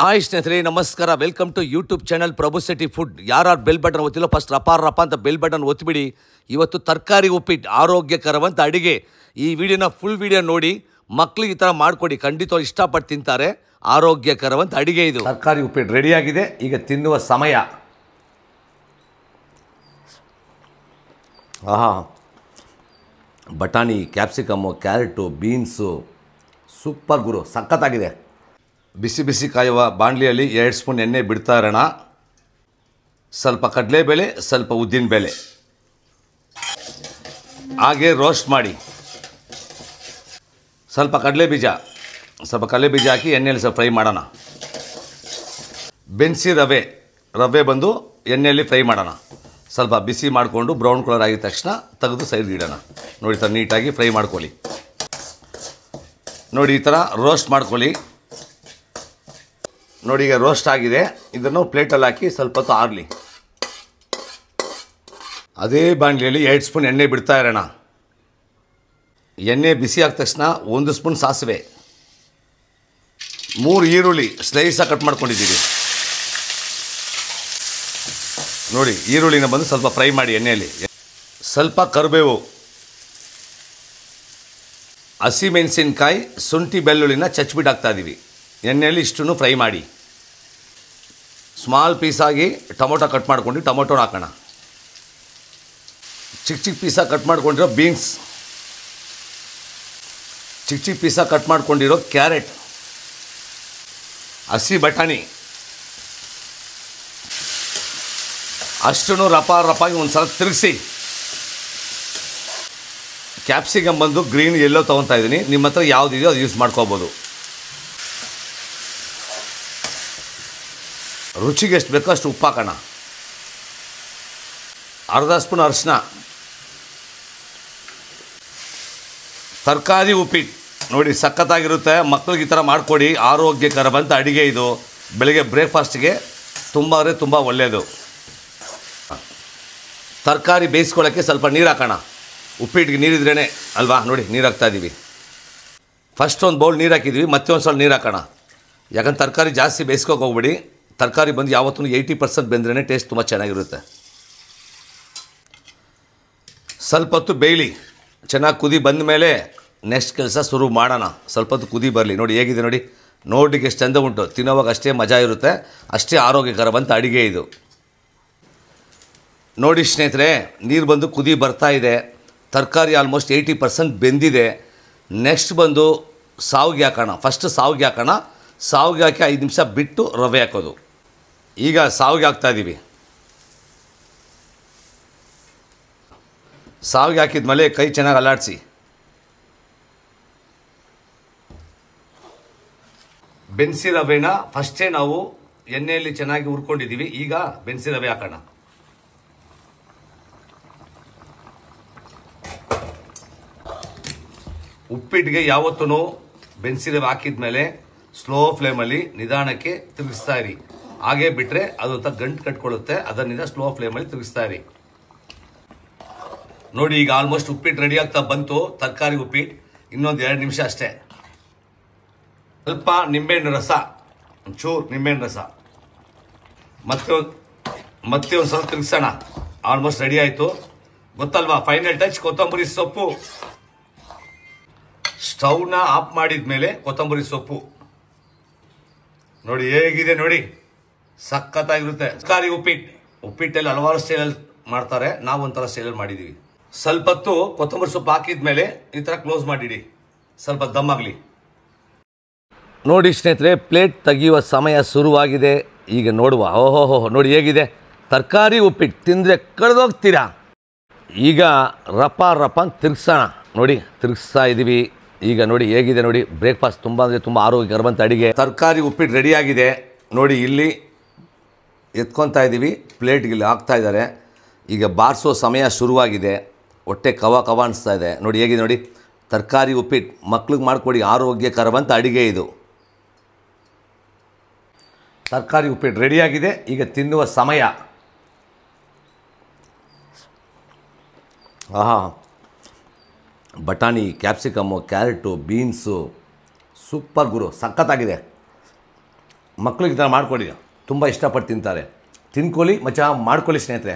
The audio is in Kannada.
ಹಾಯ್ ಸ್ನೇಹಿತರೆ ನಮಸ್ಕಾರ. Welcome to YouTube channel Prabhu city food. ಯಾರು ಬೆಲ್ ಬಟನ್ ಒತ್ತಿಲ್ಲ ಫಸ್ಟ್ ರಪ್ಪ ಅಂತ ಬೆಲ್ ಬಟನ್ ಒತ್ತಿಬಿಡಿ. ಇವತ್ತು ತರಕಾರಿ ಉಪ್ಪಿಟ್ಟು ಆರೋಗ್ಯಕರವಂತ ಅಡಿಗೆ. ಈ ವಿಡಿಯೋನ ಫುಲ್ ವಿಡಿಯೋ ನೋಡಿ ಮಕ್ಕಳಿಗೆ ಈ ಥರ ಮಾಡಿಕೊಡಿ, ಖಂಡಿತವಾಗಿ ಇಷ್ಟಪಟ್ಟು ತಿಂತಾರೆ. ಆರೋಗ್ಯಕರವಂತ ಅಡಿಗೆ ಇದು. ತರಕಾರಿ ಉಪ್ಪಿಟ್ಟು ರೆಡಿಯಾಗಿದೆ, ಈಗ ತಿನ್ನುವ ಸಮಯ. ಆಹಾ, ಬಟಾಣಿ, ಕ್ಯಾಪ್ಸಿಕಮ್ಮು, ಕ್ಯಾರೆಟು, ಬೀನ್ಸು, ಸೂಪರ್ ಗುರು, ಸಖತ್ತಾಗಿದೆ. ಬಿಸಿ ಬಿಸಿ ಕಾಯುವ ಬಾಣಲಿಯಲ್ಲಿ 2 ಸ್ಪೂನ್ ಎಣ್ಣೆ ಬಿಡ್ತಾ ಇರೋಣ. ಸ್ವಲ್ಪ ಕಡಲೆಬೇಳೆ, ಸ್ವಲ್ಪ ಉದ್ದಿನಬೇಳೆ ಹಾಗೆ ರೋಸ್ಟ್ ಮಾಡಿ. ಸ್ವಲ್ಪ ಕಡಲೆ ಬೀಜ ಹಾಕಿ ಎಣ್ಣೆಯಲ್ಲಿ ಸ್ವಲ್ಪ ಫ್ರೈ ಮಾಡೋಣ. ಬೆನ್ಸಿ ರವೆ ಬಂದು ಎಣ್ಣೆಯಲ್ಲಿ ಫ್ರೈ ಮಾಡೋಣ. ಸ್ವಲ್ಪ ಬಿಸಿ ಮಾಡಿಕೊಂಡು ಬ್ರೌನ್ ಕಲರ್ ಆಗಿದ ತಕ್ಷಣ ತೆಗೆದು ಸೈಡ್ಗೆ ಇಡೋಣ. ನೋಡಿ ಈ ಥರ ನೀಟಾಗಿ ಫ್ರೈ ಮಾಡ್ಕೊಳ್ಳಿ. ನೋಡಿ ಈ ಥರ ರೋಸ್ಟ್ ಮಾಡ್ಕೊಳ್ಳಿ. ನೋಡಿ ಈಗ ರೋಸ್ಟ್ ಆಗಿದೆ. ಇದನ್ನು ಪ್ಲೇಟಲ್ಲಿ ಹಾಕಿ ಸ್ವಲ್ಪ ಹೊತ್ತು ಆರಲಿ. ಅದೇ ಬಾಣಲಿಯಲ್ಲಿ 2 ಸ್ಪೂನ್ ಎಣ್ಣೆ ಬಿಡ್ತಾ ಇರೋಣ. ಎಣ್ಣೆ ಬಿಸಿ ಆದ ತಕ್ಷಣ 1 ಸ್ಪೂನ್ ಸಾಸಿವೆ, 3 ಈರುಳ್ಳಿ ಸ್ಲೈಸಾಗಿ ಕಟ್ ಮಾಡ್ಕೊಂಡಿದ್ದೀವಿ. ನೋಡಿ ಈರುಳ್ಳಿನ ಬಂದು ಸ್ವಲ್ಪ ಫ್ರೈ ಮಾಡಿ ಎಣ್ಣೆಯಲ್ಲಿ. ಸ್ವಲ್ಪ ಕರಿಬೇವು, ಹಸಿಮೆಣಸಿನ್ಕಾಯಿ, ಶುಂಠಿ ಬೆಳ್ಳುಳ್ಳಿನ ಚಚ್ಬಿಟ್ಟು ಹಾಕ್ತಾ ಇದ್ದೀವಿ. ಎಣ್ಣೆಯಲ್ಲಿ ಇಷ್ಟನ್ನು ಫ್ರೈ ಮಾಡಿ. ಸ್ಮಾಲ್ ಪೀಸಾಗಿ ಟೊಮೊಟೊ ಕಟ್ ಮಾಡ್ಕೊಂಡು ಟೊಮೊಟೊನ ಹಾಕೋಣ. ಚಿಕ್ಕ ಪೀಸಾಗಿ ಕಟ್ ಮಾಡ್ಕೊಂಡಿರೋ ಬೀನ್ಸ್, ಚಿಕ್ಕ ಪೀಸಾಗಿ ಕಟ್ ಮಾಡ್ಕೊಂಡಿರೋ ಕ್ಯಾರೆಟ್, ಹಸಿ ಬಟಾಣಿ ಅಷ್ಟನ್ನು ರಪಾಗಿ ಒಂದು ಸಲ ತಿರುಗಿಸಿ. ಕ್ಯಾಪ್ಸಿಕಮ್ ಬಂದು ಗ್ರೀನ್ ಎಲ್ಲೋ ತೊಗೊತಾ ಇದ್ದೀನಿ, ನಿಮ್ಮ ಹತ್ರ ಯಾವುದಿದೆಯೋ ಅದು ಯೂಸ್ ಮಾಡ್ಕೋಬೋದು. ರುಚಿಗೆ ಎಷ್ಟು ಬೇಕೋ ಅಷ್ಟು ಉಪ್ಪು ಹಾಕೋಣ. ಅರ್ಧ ಸ್ಪೂನ್ ಅರಿಶಿನ. ತರಕಾರಿ ಉಪ್ಪಿಟ್ಟು ನೋಡಿ ಸಖತ್ತಾಗಿರುತ್ತೆ. ಮಕ್ಕಳಿಗೆ ಈ ಥರ ಮಾಡಿಕೊಡಿ, ಆರೋಗ್ಯಕರವಂತ ಅಡುಗೆ ಇದು. ಬೆಳಗ್ಗೆ ಬ್ರೇಕ್ಫಾಸ್ಟ್ಗೆ ತುಂಬ ಒಳ್ಳೆಯದು. ತರಕಾರಿ ಬೇಯಿಸ್ಕೊಳ್ಳೋಕ್ಕೆ ಸ್ವಲ್ಪ ನೀರು ಹಾಕೋಣ. ಉಪ್ಪಿಟ್ಟಿಗೆ ನೀರಿದ್ರೇ ಅಲ್ವಾ. ನೋಡಿ ನೀರು ಹಾಕ್ತಾಯಿದ್ದೀವಿ. ಫಸ್ಟ್ ಒಂದು ಬೌಲ್ ನೀರು ಹಾಕಿದ್ವಿ, ಮತ್ತೆ ಒಂದು ಸ್ವಲ್ಪ ನೀರು ಹಾಕೋಣ. ಯಾಕಂದ್ರೆ ತರಕಾರಿ ಜಾಸ್ತಿ ಬೇಯಿಸ್ಕೋಕೆ ಹೋಗ್ಬಿಡಿ. ತರಕಾರಿ ಬಂದು ಯಾವತ್ತೂ 80% ಬೆಂದ್ರೇ ಟೇಸ್ಟ್ ತುಂಬ ಚೆನ್ನಾಗಿರುತ್ತೆ. ಸ್ವಲ್ಪ ಹೊತ್ತು ಬೇಯಲಿ. ಚೆನ್ನಾಗಿ ಕುದಿ ಬಂದ ಮೇಲೆ ನೆಕ್ಸ್ಟ್ ಕೆಲಸ ಶುರು ಮಾಡೋಣ. ಸ್ವಲ್ಪ ಹೊತ್ತು ಕುದಿ ಬರಲಿ. ನೋಡಿ ಹೇಗಿದೆ ನೋಡಿ, ನೋಡಲಿಕ್ಕೆ ಎಷ್ಟು ಚಂದ ಉಂಟು. ತಿನ್ನೋವಾಗ ಅಷ್ಟೇ ಮಜಾ ಇರುತ್ತೆ, ಅಷ್ಟೇ ಆರೋಗ್ಯಕರವಂತ ಅಡುಗೆ ಇದು. ನೋಡಿ ಸ್ನೇಹಿತರೆ, ನೀರು ಬಂದು ಕುದಿ ಬರ್ತಾ ಇದೆ. ತರಕಾರಿ ಆಲ್ಮೋಸ್ಟ್ 80% ಬೆಂದಿದೆ. ನೆಕ್ಸ್ಟ್ ಬಂದು ಸಾವಿಗೆ ಹಾಕೋಣ. ಫಸ್ಟ್ ಸಾವಿಗೆ ಹಾಕೋಣ. ಸಾವಿಗೆ ಹಾಕಿ 5 ನಿಮಿಷ ಬಿಟ್ಟು ರವೆ ಹಾಕೋದು. ಈಗ ಸಾವಿಗೆ ಹಾಕ್ತಾಯಿದ್ದೀವಿ. ಸಾವಿಗೆ ಹಾಕಿದ ಮೇಲೆ ಕೈ ಚೆನ್ನಾಗಿ ಅಲ್ಲಾಡಿಸಿ. ಬೆನ್ಸಿ ರವೆನ ಫಸ್ಟೇ ನಾವು ಎಣ್ಣೆಯಲ್ಲಿ ಚೆನ್ನಾಗಿ ಹುರ್ಕೊಂಡಿದ್ದೀವಿ. ಈಗ ಬೆನ್ಸಿ ರವೆ ಹಾಕೋಣ. ಉಪ್ಪಿಟ್ಟಿಗೆ ಯಾವತ್ತೂ ಬೆನ್ಸಿ ರವೆ ಹಾಕಿದ ಮೇಲೆ ಸ್ಲೋ ಫ್ಲೇಮಲ್ಲಿ ನಿಧಾನಕ್ಕೆ ತಿರುಗಿಸ್ತಾ ಇರಿ. ಹಾಗೆ ಬಿಟ್ಟರೆ ಅದು ಗಂಟು ಕಟ್ಕೊಳ್ಳುತ್ತೆ. ಅದರಿಂದ ಸ್ಲೋ ಫ್ಲೇಮಲ್ಲಿ ತಿರುಗಿಸ್ತಾ ಇರಿ. ನೋಡಿ ಈಗ ಆಲ್ಮೋಸ್ಟ್ ಉಪ್ಪಿಟ್ಟು ರೆಡಿ ಆಗ್ತಾ ಬಂತು. ತರಕಾರಿ ಉಪ್ಪಿಟ್ಟು ಇನ್ನೊಂದು 2 ನಿಮಿಷ ಅಷ್ಟೇ. ಸ್ವಲ್ಪ ನಿಂಬೆಹಣ್ಣು ರಸ, ಒಂಚೂರು ನಿಂಬೆಹಣ್ಣು ರಸ, ಮತ್ತೆ ಒಂದು ಸ್ವಲ್ಪ ತಿರುಗಿಸೋಣ. ಆಲ್ಮೋಸ್ಟ್ ರೆಡಿ ಆಯಿತು. ಗೊತ್ತಲ್ವಾ, ಫೈನಲ್ ಟಚ್ ಕೊತ್ತಂಬರಿ ಸೊಪ್ಪು. ಸ್ಟವ್ನ ಆಫ್ ಮಾಡಿದ ಮೇಲೆ ಕೊತ್ತಂಬರಿ ಸೊಪ್ಪು ನೋಡಿ ಹೇಗಿದೆ. ನೋಡಿ ಸಖತ್ತಾಗಿರುತ್ತೆ. ತರಕಾರಿ ಉಪ್ಪಿಟ್ಟಲ್ಲಿ ಹಲವಾರು ಸ್ಟೈಲಲ್ಲಿ ಮಾಡ್ತಾರೆ. ನಾವು ಒಂಥರ ಸ್ಟೈಲಲ್ಲಿ ಮಾಡಿದ್ದೀವಿ. ಸ್ವಲ್ಪ ಹೊತ್ತು ಕೊತ್ತಂಬರಿ ಸೊಪ್ಪು ಹಾಕಿದ ಮೇಲೆ ಈ ಥರ ಕ್ಲೋಸ್ ಮಾಡಿಡಿ, ಸ್ವಲ್ಪ ದಮ್ ಆಗಲಿ. ನೋಡಿ ಸ್ನೇಹಿತರೆ, ಪ್ಲೇಟ್ ತೆಗೆಯುವ ಸಮಯ ಶುರುವಾಗಿದೆ. ಈಗ ನೋಡುವ. ಓಹೋ ನೋಡಿ ಹೇಗಿದೆ ತರಕಾರಿ ಉಪ್ಪಿಟ್ಟು. ತಿಂದರೆ ಕಳೆದೋಗ್ತೀರಾ. ಈಗ ರಪ ಅಂತ ತಿರ್ಗಿಸೋಣ. ನೋಡಿ ತಿರ್ಗಿಸ್ತಾ ಇದ್ದೀವಿ. ಈಗ ನೋಡಿ ಹೇಗಿದೆ ನೋಡಿ. ಬ್ರೇಕ್ಫಾಸ್ಟ್ ತುಂಬ ಆರೋಗ್ಯಕರವಂತ ಅಡಿಗೆ. ತರಕಾರಿ ಉಪ್ಪಿಟ್ಟು ರೆಡಿಯಾಗಿದೆ. ನೋಡಿ ಇಲ್ಲಿ ಎತ್ಕೊತಾ ಇದ್ದೀವಿ. ಪ್ಲೇಟ್ಗೆ ಇಲ್ಲಿ ಹಾಕ್ತಾ ಇದ್ದಾರೆ. ಈಗ ಬಾರಿಸೋ ಸಮಯ ಶುರುವಾಗಿದೆ. ಹೊಟ್ಟೆ ಕವ ಅನಿಸ್ತಾ ಇದೆ. ನೋಡಿ ಹೇಗಿದೆ ನೋಡಿ ತರಕಾರಿ ಉಪ್ಪಿಟ್ಟು. ಮಕ್ಳಿಗೆ ಮಾಡಿಕೊಡಿ, ಆರೋಗ್ಯಕರವಂತ ಅಡಿಗೆ ಇದು. ತರಕಾರಿ ಉಪ್ಪಿಟ್ಟು ರೆಡಿಯಾಗಿದೆ, ಈಗ ತಿನ್ನುವ ಸಮಯ. ಆಹಾ, ಬಟಾಣಿ, ಕ್ಯಾಪ್ಸಿಕಮ್ಮು, ಕ್ಯಾರೆಟು, ಬೀನ್ಸು, ಸೂಪರ್ ಗುರು, ಸಖತ್ತಾಗಿದೆ. ಮಕ್ಕಳಿಗೆ ಈ ಥರ ಮಾಡ್ಕೊಡಿ, ತುಂಬ ಇಷ್ಟಪಟ್ಟು ತಿಂತಾರೆ. ತಿನ್ಕೊಳ್ಳಿ ಮಚ್ಚ, ಮಾಡ್ಕೊಳ್ಳಿ ಸ್ನೇಹಿತರೆ.